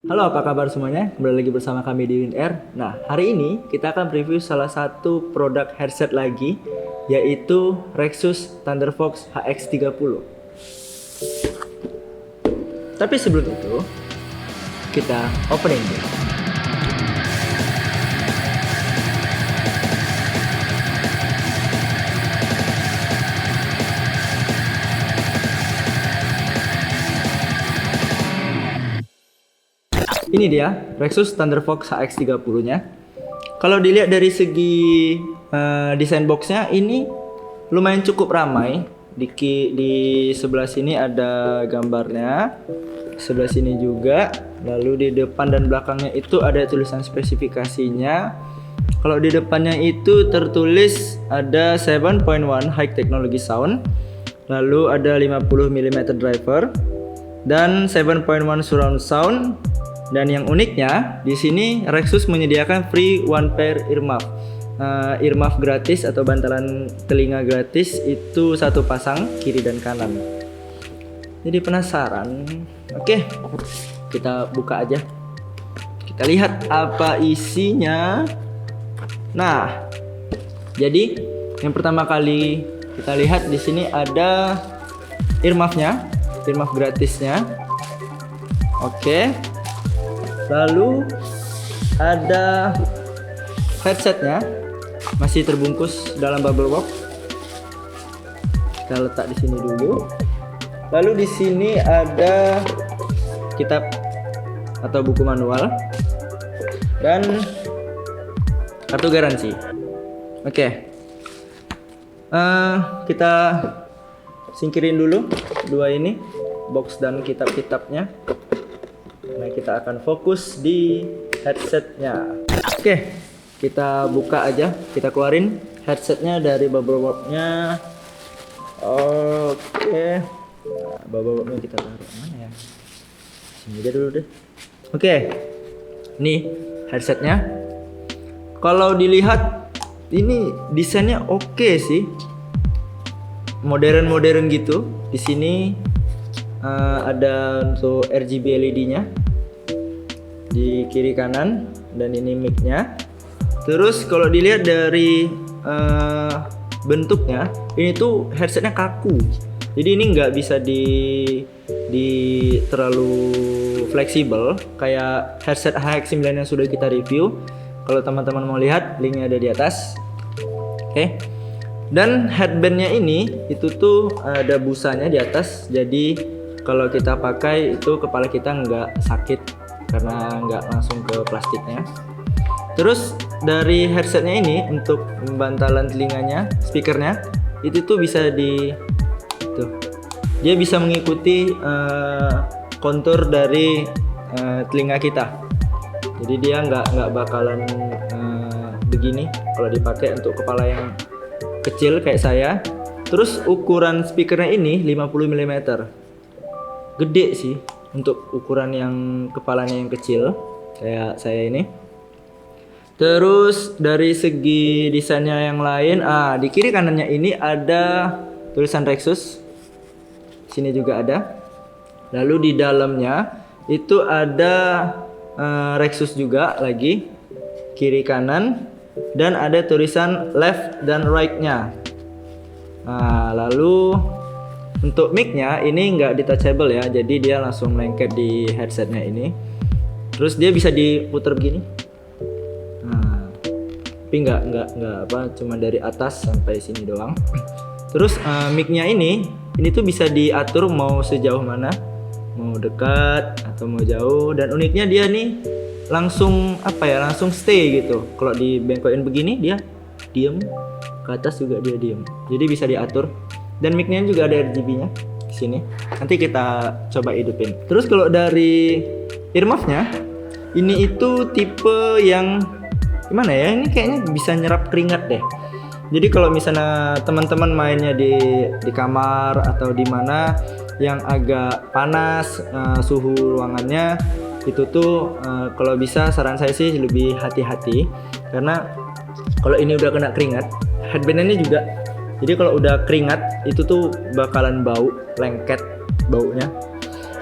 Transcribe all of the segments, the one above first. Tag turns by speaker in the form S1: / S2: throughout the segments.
S1: Halo, apa kabar semuanya? Kembali lagi bersama kami di WinAir. Nah, hari ini kita akan review salah satu produk headset lagi, yaitu Rexus Thunderfox HX30. Tapi sebelum itu, kita opening dulu. Ini dia Rexus Thunderfox HX30-nya. Kalau dilihat dari segi desain boxnya, ini lumayan cukup ramai. Di sebelah sini ada gambarnya, sebelah sini juga. Lalu di depan dan belakangnya itu ada tulisan spesifikasinya. Kalau di depannya itu tertulis ada 7.1 high technology sound, lalu ada 50 mm driver dan 7.1 surround sound. Dan yang uniknya di sini Rexus menyediakan free one pair earmuff. Earmuff gratis atau bantalan telinga gratis itu satu pasang kiri dan kanan. Jadi penasaran? Oke, kita buka aja. Kita lihat apa isinya. Nah, jadi yang pertama kali kita lihat di sini ada earmuffnya, earmuff gratisnya. Oke. Lalu ada headsetnya, masih terbungkus dalam bubble wrap. Kita letak di sini dulu. Lalu di sini ada kitab atau buku manual dan kartu garansi. Oke. Kita singkirin dulu dua ini, box dan kitab-kitabnya. Nah, kita akan fokus di headsetnya. Oke, kita buka aja. Kita keluarin headsetnya dari bubble wrap-nya. Oke, nah, bubble wrap-nya kita taruh mana ya? Sini aja dulu deh. Oke, nih headsetnya. Kalau dilihat ini desainnya oke sih, modern gitu. Di sini ada untuk RGB LED-nya di kiri kanan, dan ini mic-nya. Terus kalau dilihat dari bentuknya, ini tuh headsetnya kaku. Jadi ini nggak bisa di terlalu fleksibel kayak headset HX9 yang sudah kita review. Kalau teman-teman mau lihat, linknya ada di atas. Oke. Dan headbandnya ini itu tuh ada busanya di atas, jadi kalau kita pakai itu kepala kita nggak sakit karena nggak langsung ke plastiknya. Terus dari headsetnya ini untuk bantalan telinganya, speakernya itu tuh bisa dia bisa mengikuti kontur dari telinga kita. Jadi dia nggak bakalan begini kalau dipakai untuk kepala yang kecil kayak saya. Terus ukuran speakernya ini 50 mm. Gede sih untuk ukuran yang kepalanya yang kecil kayak saya ini. Terus dari segi desainnya yang lain, di kiri kanannya ini ada tulisan Rexus. Sini juga ada. Lalu di dalamnya itu ada Rexus juga lagi, kiri kanan, dan ada tulisan left dan right-nya. Nah, lalu untuk mic-nya ini nggak detachable ya, jadi dia langsung lengket di headsetnya ini. Terus dia bisa diputar begini. Nah, tapi nggak cuma dari atas sampai sini doang. Terus mic-nya ini tuh bisa diatur mau sejauh mana, mau dekat atau mau jauh. Dan uniknya dia nih langsung langsung stay gitu. Kalau dibengkokin begini dia diem, ke atas juga dia diem. Jadi bisa diatur. Dan mic-nya juga ada RGB-nya di sini. Nanti kita coba hidupin. Terus kalau dari earmuff-nya, ini itu tipe yang gimana ya? Ini kayaknya bisa nyerap keringat deh. Jadi kalau misalnya teman-teman mainnya di kamar atau di mana yang agak panas suhu ruangannya, itu tuh kalau bisa saran saya sih lebih hati-hati, karena kalau ini udah kena keringat, headband-nya juga. Jadi kalau udah keringat itu tuh bakalan bau, lengket baunya.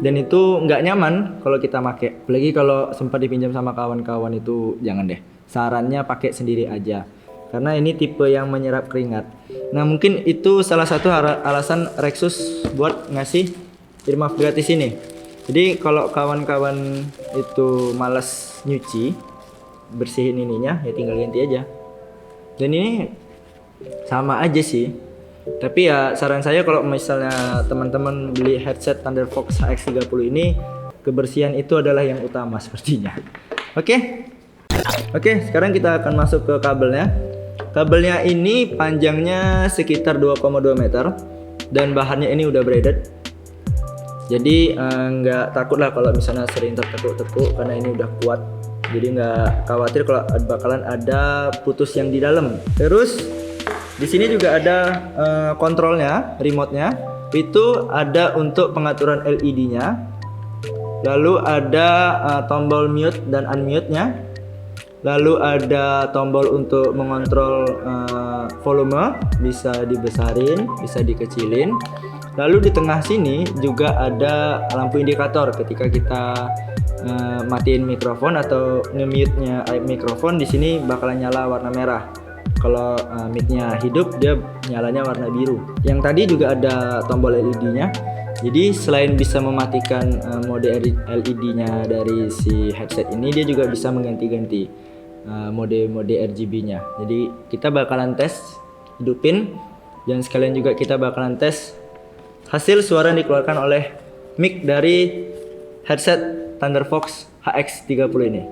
S1: dan itu nggak nyaman kalau kita pakai. Apalagi kalau sempat dipinjam sama kawan-kawan itu jangan deh. Sarannya pakai sendiri aja. Karena ini tipe yang menyerap keringat. Nah, mungkin itu salah satu alasan Rexus buat ngasih earmuff gratis ini. Jadi kalau kawan-kawan itu malas nyuci, bersihin ininya, ya tinggal ganti aja. Dan ini sama aja sih. Tapi ya saran saya kalau misalnya teman-teman beli headset Thunder Fox HX30 ini, kebersihan itu adalah yang utama sepertinya. Oke, sekarang kita akan masuk ke kabelnya. Kabelnya ini panjangnya sekitar 2,2 meter dan bahannya ini udah braided. Jadi nggak takut lah kalau misalnya sering tertekuk-tekuk karena ini udah kuat. Jadi nggak khawatir kalau bakalan ada putus yang di dalam. Terus di sini juga ada kontrolnya, remote-nya. Itu ada untuk pengaturan LED-nya. Lalu ada tombol mute dan unmute-nya. Lalu ada tombol untuk mengontrol volume, bisa dibesarin, bisa dikecilin. Lalu di tengah sini juga ada lampu indikator ketika kita matiin mikrofon atau nge-mute-nya mikrofon, di sini bakalan nyala warna merah. Kalau mic-nya hidup, dia nyalanya warna biru. Yang tadi juga ada tombol LED-nya. Jadi selain bisa mematikan mode LED-nya dari si headset ini, dia juga bisa mengganti-ganti mode-mode RGB-nya. Jadi kita bakalan tes hidupin, dan sekalian juga kita bakalan tes hasil suara yang dikeluarkan oleh mic dari headset Thunder Fox HX30 ini.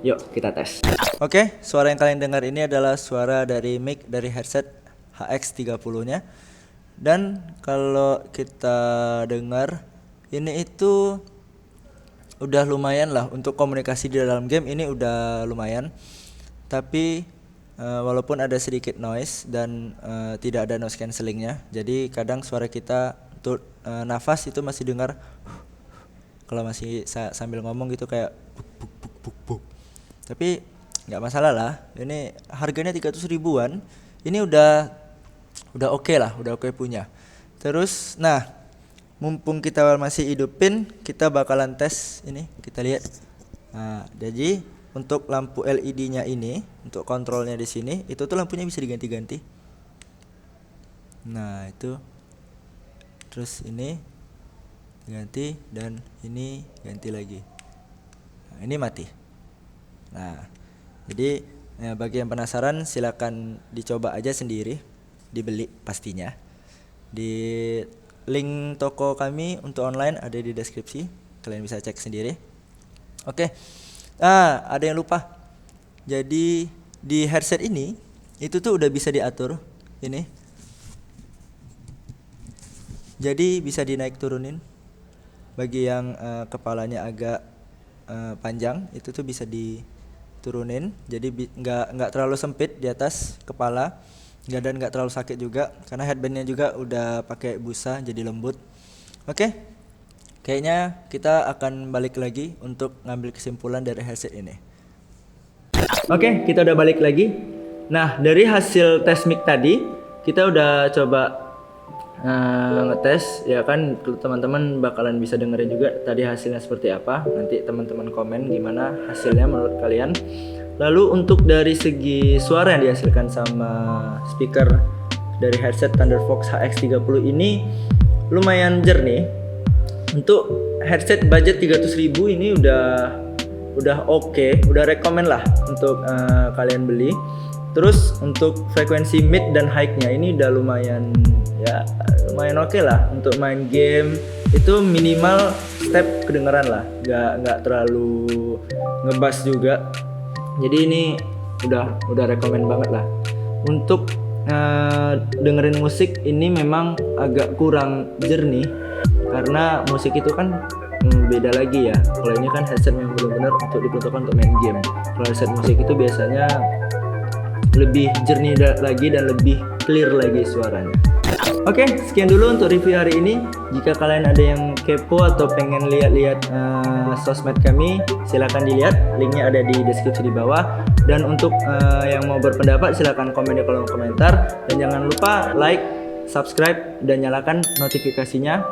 S1: Yuk kita tes. Oke, suara yang kalian dengar ini adalah suara dari mic dari headset HX30-nya. Dan kalau kita dengar, ini itu udah lumayan lah untuk komunikasi di dalam game, ini udah lumayan. Tapi walaupun ada sedikit noise dan tidak ada noise cancellingnya, jadi kadang suara kita untuk nafas itu masih dengar kalau masih sambil ngomong gitu kayak buk, buk, buk, buk, buk. Tapi nggak masalah lah, ini harganya 300 ribuan, ini udah oke lah, udah oke punya. Terus nah, mumpung kita masih hidupin, kita bakalan tes ini, kita lihat. Nah, jadi untuk lampu LED-nya ini, untuk kontrolnya di sini, itu tuh lampunya bisa diganti-ganti. Nah, itu. Terus ini ganti dan ini ganti lagi. Nah, ini mati. Nah, jadi bagi yang penasaran silakan dicoba aja sendiri, dibeli pastinya. Di link toko kami untuk online ada di deskripsi, kalian bisa cek sendiri. Oke. Ada yang lupa. Jadi di headset ini itu tuh udah bisa diatur ini. Jadi bisa dinaik turunin. Bagi yang kepalanya agak panjang, itu tuh bisa diturunin. Jadi nggak terlalu sempit di atas kepala. Dan nggak terlalu sakit juga karena headbandnya juga udah pakai busa jadi lembut. Oke, kayaknya kita akan balik lagi untuk ngambil kesimpulan dari headset ini. Oke, kita udah balik lagi. Nah, dari hasil tes mic tadi kita udah coba ngetes, ya kan, teman-teman bakalan bisa dengerin juga tadi hasilnya seperti apa. Nanti teman-teman komen gimana hasilnya menurut kalian. Lalu untuk dari segi suara yang dihasilkan sama speaker dari headset Thunder Fox HX30 ini lumayan jernih. Untuk headset budget 300.000 ini udah oke, udah rekomen lah untuk kalian beli. Terus untuk frekuensi mid dan high-nya ini udah lumayan oke lah untuk main game. Itu minimal step kedengeran lah, nggak terlalu ngebas juga. Jadi ini udah rekomen banget lah. Untuk dengerin musik ini memang agak kurang jernih karena musik itu kan beda lagi ya. Kalau ini kan headset yang benar-benar untuk diperuntukkan untuk main game. Kalau headset musik itu biasanya lebih jernih lagi dan lebih clear lagi suaranya. Oke, sekian dulu untuk review hari ini. Jika kalian ada yang kepo atau pengen lihat-lihat sosmed kami, silakan dilihat, linknya ada di deskripsi di bawah. Dan untuk yang mau berpendapat silakan komen di kolom komentar. Dan jangan lupa like, subscribe, dan nyalakan notifikasinya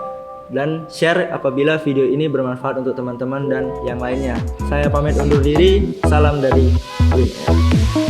S1: dan share apabila video ini bermanfaat untuk teman-teman dan yang lainnya. Saya pamit undur diri, salam dari Win Air.